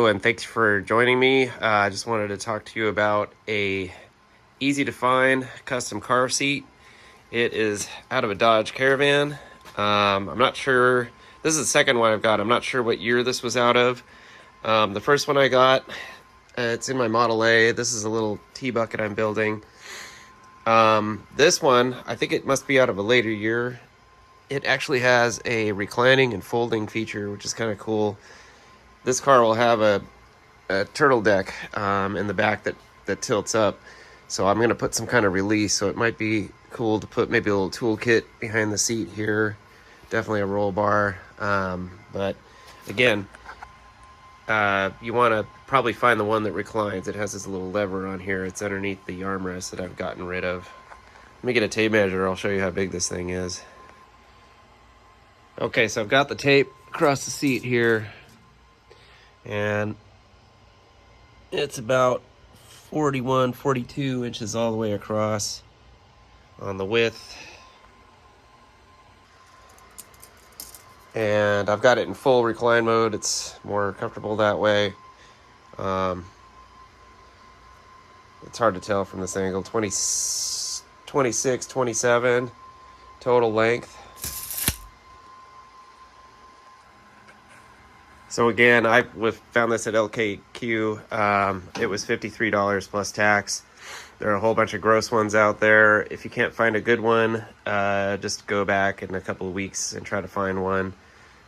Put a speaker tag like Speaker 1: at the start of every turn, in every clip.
Speaker 1: Hello, and thanks for joining me. I just wanted to talk to you about a easy to find custom car seat. It is out of a Dodge Caravan. I'm not sure, this is the second one I've got. I'm not sure what year this was out of. The first one I got, it's in my Model A. This is a little T-bucket I'm building. This one, I think it must be out of a later year. It actually has a reclining and folding feature, which is kind of cool. This car will have a turtle deck in the back that tilts up. So I'm going to put some kind of release. So it might be cool to put maybe a little toolkit behind the seat here. Definitely a roll bar. But again, you want to probably find the one that reclines. It has this little lever on here. It's underneath the armrest that I've gotten rid of. Let me get a tape measure. I'll show you how big this thing is. Okay, so I've got the tape across the seat here. And it's about 41, 42 inches all the way across on the width. And I've got it in full recline mode. It's more comfortable that way. It's hard to tell from this angle. 26, 27 total length. So again, I found this at LKQ. It was $53 plus tax. There are a whole bunch of gross ones out there. If you can't find a good one, just go back in a couple of weeks and try to find one.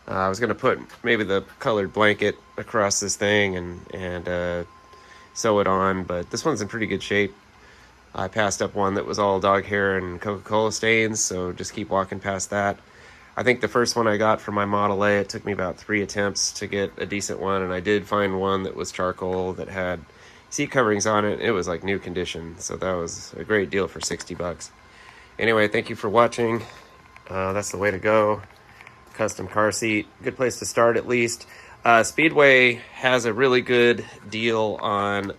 Speaker 1: I was going to put maybe the colored blanket across this thing and sew it on, but this one's in pretty good shape. I passed up one that was all dog hair and Coca-Cola stains, so just keep walking past that. I think the first one I got for my Model A, it took me about 3 attempts to get a decent one, and I did find one that was charcoal that had seat coverings on it. It was like new condition, so that was a great deal for 60 bucks. Anyway, thank you for watching. That's the way to go. Custom car seat, good place to start at least. Speedway has a really good deal on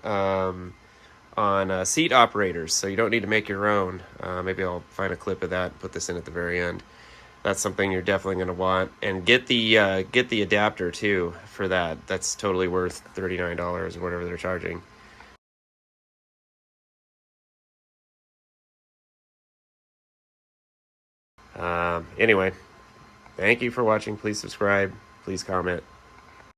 Speaker 1: seat operators, so you don't need to make your own. Maybe I'll find a clip of that and put this in at the very end. That's something you're definitely going to want, and get the adapter too for that. That's totally worth $39 or whatever they're charging. Anyway, thank you for watching. Please subscribe. Please comment.